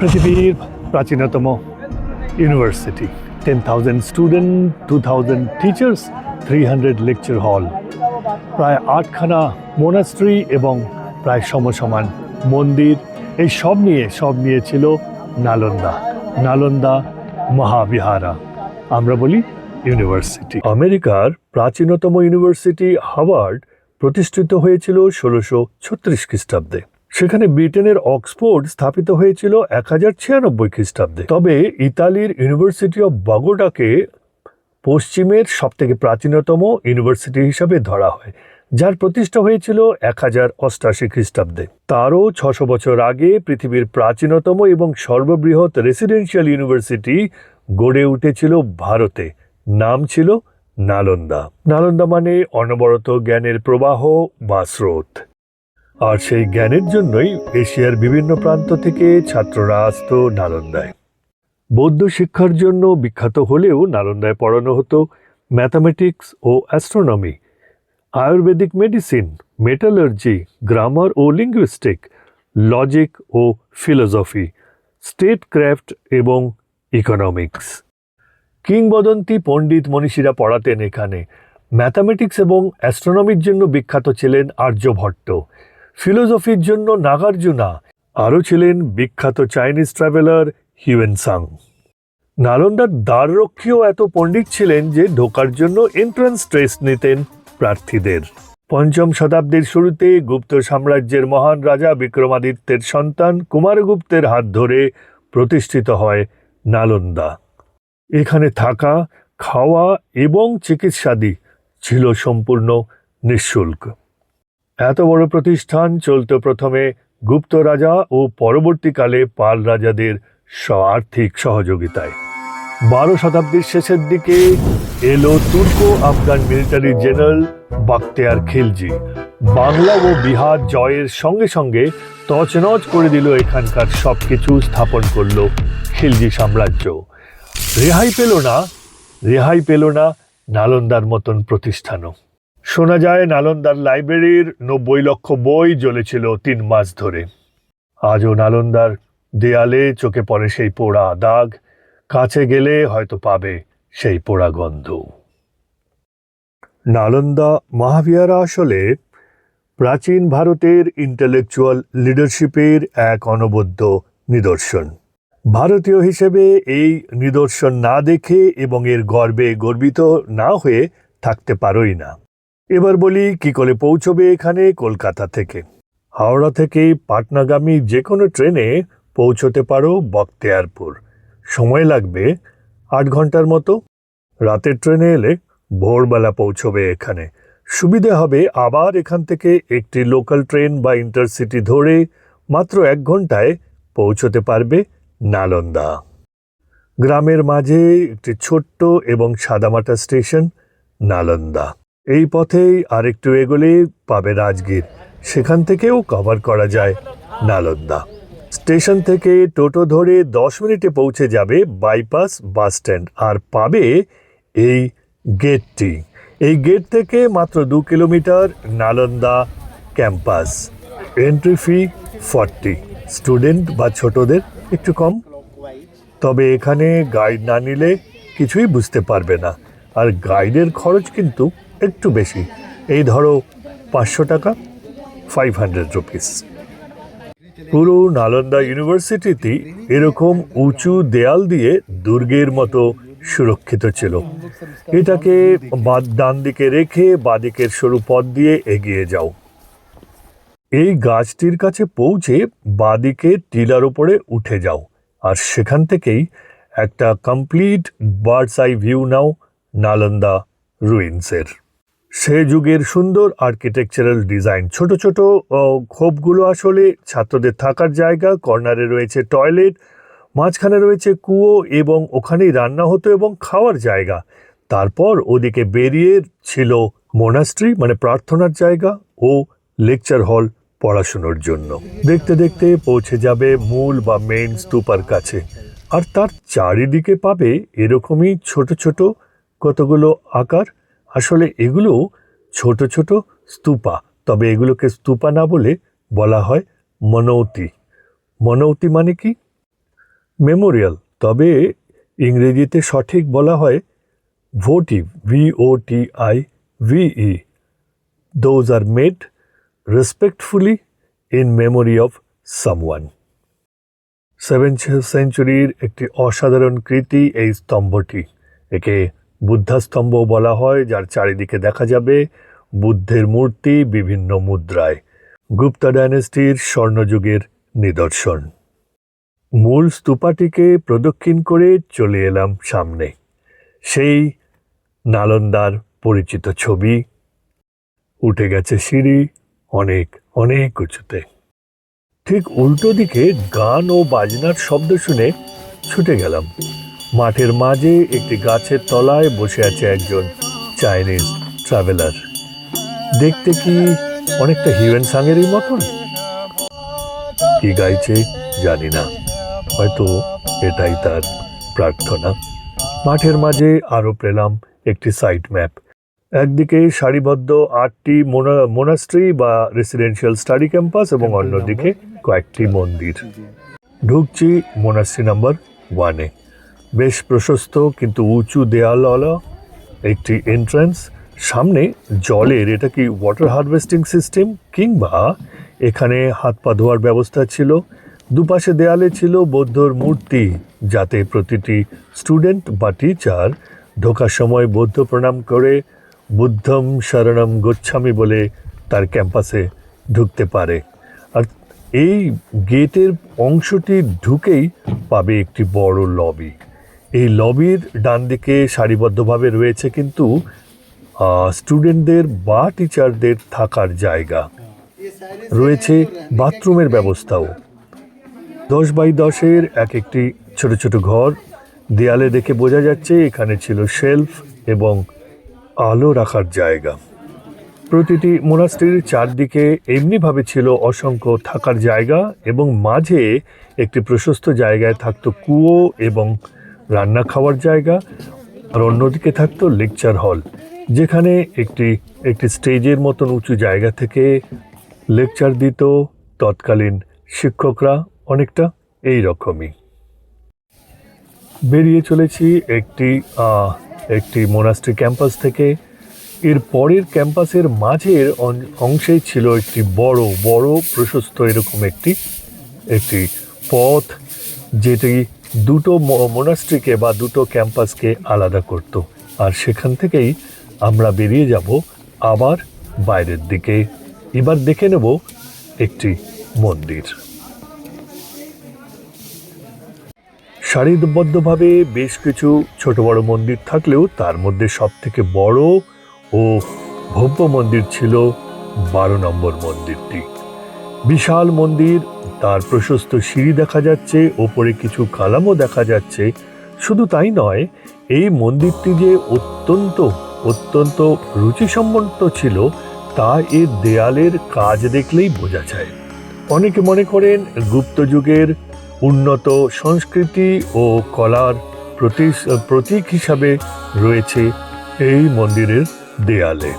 পৃথিবীর প্রাচীনতম university, 10,000 student, 2,000 teachers, 300 lecture হল, প্রায় 8খানা মোনাস্ট্রি এবং প্রায় সমসমান মন্দির। এই সব নিয়ে ছিল নালন্দা মহাবিহারা, আমরা বলি ইউনিভার্সিটি। আমেরিকার প্রাচীনতম ইউনিভার্সিটি হার্ভার্ড প্রতিষ্ঠিত হয়েছিল 1636 খ্রিস্টাব্দে। সেখানে ব্রিটেনের অক্সফোর্ড স্থাপিত হয়েছিল 1096 খ্রিস্টাব্দে। তবে ইতালির ইউনিভার্সিটি অফ বগোটাকে পশ্চিমের সবথেকে প্রাচীনতম ইউনিভার্সিটি হিসাবে ধরা হয়, যার প্রতিষ্ঠা হয়েছিল 1088 খ্রিস্টাব্দে। তারও 600 বছর আগে পৃথিবীর প্রাচীনতম এবং সর্ববৃহৎ রেসিডেন্সিয়াল ইউনিভার্সিটি গড়ে উঠেছিল ভারতে, নাম ছিল নালন্দা। নালন্দা মানে অনবরত জ্ঞানের প্রবাহ বা স্রোত। আর সেই জ্ঞানের জন্যই এশিয়ার বিভিন্ন প্রান্ত থেকে ছাত্ররা আসত নালন্দায়। বৌদ্ধ শিক্ষার জন্য বিখ্যাত হলেও নালন্দায় পড়ানো হতো ম্যাথামেটিক্স ও astronomy, Ayurvedic medicine, metallurgy, grammar ও লিঙ্গুইস্টিক, লজিক ও ফিলোসফি, স্টেট ক্রাফট এবং ইকোনমিক্স। কিংবদন্তি পণ্ডিত মনীষীরা পড়াতেন এখানে। ম্যাথামেটিক্স এবং অ্যাস্ট্রোনমির জন্য বিখ্যাত ছিলেন আর্যভট্ট, ফিলোসফির জন্য নাগার্জুনা, আরও ছিলেন বিখ্যাত চাইনিজ ট্রাভেলার হিউয়েনসাং। নালন্দার দ্বাররক্ষীও এত পণ্ডিত ছিলেন যে ঢোকার জন্য এন্ট্রান্স টেস্ট নিতেন প্রার্থীদের। 5ম শতাব্দীর শুরুতে গুপ্ত সাম্রাজ্যের মহান রাজা বিক্রমাদিত্যের সন্তান কুমারগুপ্তের হাত ধরে প্রতিষ্ঠিত হয় নালন্দা। এখানে থাকা, খাওয়া এবং চিকিৎসাদি ছিল সম্পূর্ণ নিঃশুল্ক। এত বড় প্রতিষ্ঠান চলত প্রথমে গুপ্ত রাজা ও পরবর্তীকালে পাল রাজাদের আর্থিক সহযোগিতায়। 12 শতাব্দীর শেষের দিকে এলো Turco Afghan military general Bakhtiyar Khilji. Bangla ও বিহার জয়ের সঙ্গে সঙ্গে তছনছ করে দিল এখানকার সবকিছু, স্থাপন করল খিলজি সাম্রাজ্য। রেহাই পেল না নালন্দার মতন প্রতিষ্ঠানও। শোনা যায় নালন্দার লাইব্রেরির 90 লক্ষ বই জ্বলেছিল 3 মাস ধরে। আজও নালন্দার দেয়ালে চোখে পড়ে সেই পোড়া দাগ, কাছে গেলে হয়তো পাবে সেই পোড়া গন্ধ। নালন্দা মহাবিহারা আসলে প্রাচীন ভারতের ইন্টেলেকচুয়াল লিডারশিপের এক অনবদ্য নিদর্শন। ভারতীয় হিসেবে এই নিদর্শন না দেখে এবং এর গর্বে গর্বিত না হয়ে থাকতে পারোই না। এবার বলি কি করে পৌঁছবে এখানে। কলকাতা থেকে, হাওড়া থেকে পাটনাগামী যে কোনো ট্রেনে পৌঁছতে পারো বখতিয়ারপুর। সময় লাগবে 8 ঘন্টার মতো। রাতের ট্রেনে এলে ভোরবেলা পৌঁছবে এখানে। সুবিধে হবে আবার এখান থেকে একটি লোকাল ট্রেন বা ইন্টারসিটি ধরে মাত্র 1 ঘন্টায় পৌঁছতে পারবে নালন্দা। গ্রামের মাঝে একটি ছোট্ট এবং সাদামাটা স্টেশন নালন্দা। এই পথেই আরেকটু এগোলে পাবে রাজগীর, সেখান থেকেও কভার করা যায় নালন্দা। স্টেশন থেকে টোটো ধরে 10 মিনিটে পৌঁছে যাবে বাইপাস বাস স্ট্যান্ড আর পাবে এই গেটটি। এই গেট থেকে মাত্র 2 kilometre Nalanda campus. Entry fee 40, student বা ছোটদের একটু কম। তবে এখানে গাইড না নিলে কিছুই বুঝতে পারবে না, আর গাইডের খরচ কিন্তু একটু বেশি। এই ধরো 500 টাকা, 500 রুপিস। পুরো নালন্দা ইউনিভার্সিটিতে এরকম উঁচু দেয়াল দিয়ে দুর্গের মতো সুরক্ষিত ছিল। এটাকে ডান দিকে রেখে বাঁদিকের সরু পথ দিয়ে এগিয়ে যাও। এই গাছটির কাছে পৌঁছে বাঁদিকে টিলার উপরে উঠে যাও, আর সেখান থেকেই একটা কমপ্লিট বার্ডস আই ভিউ নাও নালন্দা রুইন্সের। সে যুগের সুন্দর আর্কিটেকচারাল ডিজাইন। ছোট ছোট খোপগুলো আসলে ছাত্রদের থাকার জায়গা। কর্নারে রয়েছে টয়লেট, মাঝখানে রয়েছে কুয়ো এবং ওখানেই রান্না হতো এবং খাওয়ার জায়গা। তারপর ওদিকে বেরিয়ে ছিল মোনাস্ট্রি মানে প্রার্থনার জায়গা ও লেকচার হল পড়াশুনোর জন্য। দেখতে দেখতে পৌঁছে যাবে মূল বা মেইন স্তূপার কাছে, আর তার চারিদিকে পাবে এরকমই ছোট ছোট কতগুলো আকার। আসলে এগুলো ছোট ছোট স্তূপা, তবে এগুলোকে স্তূপা না বলে বলা হয় মনৌতি। মনৌতি মানে কি? মেমোরিয়াল, তবে ইংরেজিতে সঠিক বলা হয় ভোটিভ, VOTIVE। Those are made respectfully in memory of someone. 7th সেঞ্চুরির একটি অসাধারণ কৃতি এই স্তম্ভটি। একে বুদ্ধা স্তম্ভ বলা হয়, যার চারিদিকে দেখা যাবে বুদ্ধের মূর্তি বিভিন্ন মুদ্রায়। গুপ্তা ডাইনেস্টির স্বর্ণযুগের নিদর্শন। মূল স্তূপাটিকে প্রদক্ষিণ করে চলে এলাম সামনে। সেই নালন্দার পরিচিত ছবি। উঠে গেছে সিঁড়ি অনেক অনেক উঁচুতে। ঠিক উল্টো দিকে গান ও বাজনার শব্দ শুনে ছুটে গেলাম। মাঠের মাঝে একটি গাছের তলায় বসে আছে একজন চাইনিজ ট্রাভেলার। দেখতে কি অনেকটা হিউয়েন সাংয়েরই মতন। কি গাইছে জানি না, হয়তো এটাই তার প্রার্থনা। মাঠের মাঝে আরো পেলাম একটি সাইট ম্যাপ। একদিকে সারিবদ্ধ 8টি মোনাস্ট্রি বা রেসিডেন্সিয়াল স্টাডি ক্যাম্পাস এবং অন্যদিকে কয়েকটি মন্দির। ঢুকছি মোনাস্ট্রি নাম্বার 1-এ। বেশ প্রশস্ত কিন্তু উঁচু দেয়ালওয়ালা একটি এন্ট্রান্স। সামনে জলের, এটা কি ওয়াটার হারভেস্টিং সিস্টেম কিংবা এখানে হাত পা ধোয়ার ব্যবস্থা ছিল। দুপাশে দেয়ালে ছিল বৌদ্ধর মূর্তি, যাতে প্রতিটি স্টুডেন্ট বা টিচার ঢোকার সময় বৌদ্ধ প্রণাম করে বুদ্ধম শরণম গচ্ছামি বলে তার ক্যাম্পাসে ঢুকতে পারে। আর এই গেটের অংশটি ঢুকেই পাবে একটি বড় লবি। এই লবির ডান দিকে সারিবদ্ধভাবে রয়েছে কিন্তু স্টুডেন্টদের বা টিচারদের থাকার জায়গা রয়েছে, বাথরুমের ব্যবস্থাও। 10x10-এর একটি ছোট ছোট ঘর। দেয়ালে দেখে বোঝা যাচ্ছে এখানে ছিল শেলফ এবং আলো রাখার জায়গা। প্রতিটি মোনাস্ট্রির চারদিকে এমনিভাবে ছিল অসংখ্য থাকার জায়গা এবং মাঝে একটি প্রশস্ত জায়গায় থাকতো কুয়ো এবং রান্না খাওয়ার জায়গা। আর অন্যদিকে থাকতো লেকচার হল, যেখানে একটি স্টেজের মতন উঁচু জায়গা থেকে লেকচার দিত তৎকালীন শিক্ষকরা, অনেকটা এই রকমই। বেরিয়ে চলেছি একটি মোনাস্ট্রি ক্যাম্পাস থেকে। এর পরের ক্যাম্পাসের মাঝের অংশেই ছিল একটি বড় বড় প্রশস্ত এরকম একটি পথ, যেটি দুটো মোনাস্ট্রিকে বা দুটো ক্যাম্পাসকে আলাদা করত। আর সেখান থেকেই আমরা বেরিয়ে যাব আবার বাইরের দিকে। এবার দেখে নেব একটি মন্দির। সারিবদ্ধভাবে বেশ কিছু ছোট বড় মন্দির থাকলেও তার মধ্যে সব থেকে বড় ও ভব্য মন্দির ছিল 12 নম্বর মন্দিরটি। বিশাল মন্দির, তার প্রশস্ত সিঁড়ি দেখা যাচ্ছে, ওপরে কিছু কালামও দেখা যাচ্ছে। শুধু তাই নয়, এই মন্দিরটি যে অত্যন্ত রুচিসম্পন্ন ছিল তা এর দেয়ালের কাজ দেখলেই বোঝা যায়। অনেকে মনে করেন গুপ্ত যুগের উন্নত সংস্কৃতি ও কলার প্রতীক হিসাবে রয়েছে এই মন্দিরের দেয়ালে।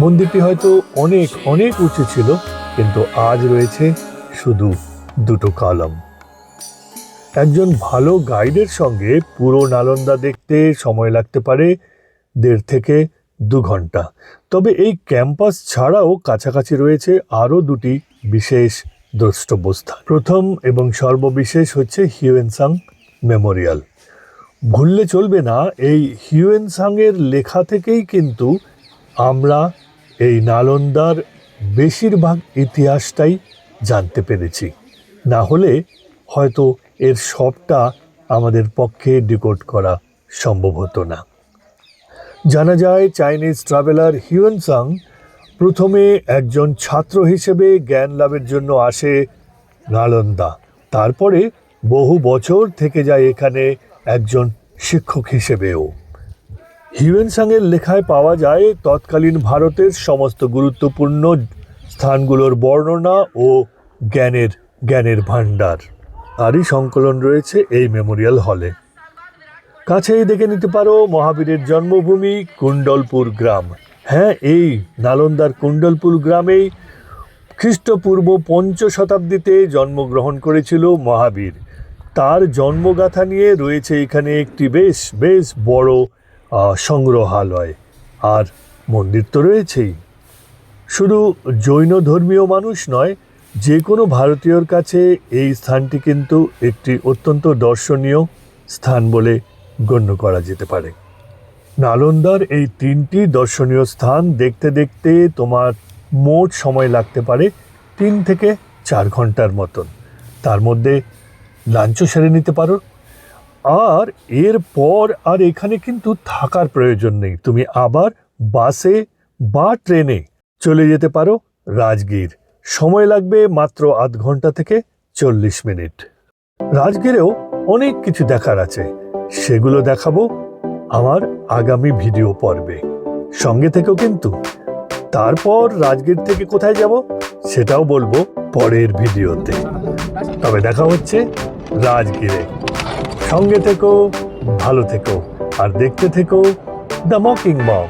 মন্দিরটি হয়তো অনেক অনেক উঁচু ছিল, কিন্তু আজ রয়েছে শুধু দুটো কলাম। একজন ভালো গাইডের সঙ্গে পুরো নালন্দা দেখতে সময় লাগতে পারে 1.5 থেকে 2 ঘন্টা। তবে এই ক্যাম্পাস ছাড়াও কাছাকাছি রয়েছে আরও 2টি বিশেষ দ্রষ্টব্যস্থান। প্রথম এবং সর্ববিশেষ হচ্ছে হিউয়েন সাং মেমোরিয়াল। ভুললে চলবে না, এই হিউয়েন সাংয়ের লেখা থেকেই কিন্তু আমরা এই নালন্দার বেশিরভাগ ইতিহাসটাই জানতে পেরেছি। না হলে হয়তো এর সবটা আমাদের পক্ষে ডিকোড করা সম্ভব হতো না। জানা যায় চাইনিজ ট্রাভেলার হিউয়েন সাং প্রথমে একজন ছাত্র হিসেবে জ্ঞান লাভের জন্য আসে নালন্দা। তারপরে বহু বছর থেকে যায় এখানে একজন শিক্ষক হিসেবেও। হিউয়েন সাংয়ের লেখায় পাওয়া যায় তৎকালীন ভারতের সমস্ত গুরুত্বপূর্ণ স্থানগুলোর বর্ণনা ও জ্ঞানের ভাণ্ডার। তারই সংকলন রয়েছে এই মেমোরিয়াল হলে। কাছেই দেখে নিতে পারো মহাবীরের জন্মভূমি কুণ্ডলপুর গ্রাম। হ্যাঁ, এই নালন্দার কুণ্ডলপুর গ্রামেই খ্রিস্টপূর্ব 5ম শতাব্দীতে জন্মগ্রহণ করেছিল মহাবীর। তার জন্মগাথা নিয়ে রয়েছে এখানে একটি বেশ বেশ বড় সংগ্রহালয়। আর মন্দির তো রয়েছেই। শুধু জৈন ধর্মীয় মানুষ নয়, যে কোনো ভারতীয়র কাছে এই স্থানটি কিন্তু একটি অত্যন্ত দর্শনীয় স্থান বলে গণ্য করা যেতে পারে। নালন্দার এই 3টি দর্শনীয় স্থান দেখতে দেখতে তোমার মোট সময় লাগতে পারে 3 থেকে 4 ঘন্টার মতন। তার মধ্যে লাঞ্চও সেরে নিতে পারো। আর এরপর আর এখানে কিন্তু থাকার প্রয়োজন নেই, তুমি আবার বাসে বা ট্রেনে চলে যেতে পারো রাজগীর। সময় লাগবে মাত্র আধ ঘন্টা থেকে 40 মিনিট। রাজগীরেও অনেক কিছু দেখার আছে, সেগুলো দেখাবো আমার আগামী ভিডিও পর্বে। সঙ্গে থেকেও কিন্তু। তারপর রাজগীর থেকে কোথায় যাব সেটাও বলবো পরের ভিডিওতে। তবে দেখা হচ্ছে রাজগীরে। সঙ্গে থেকো, ভালো থেকো, আর দেখতে থেকো দ্য মকিং মম।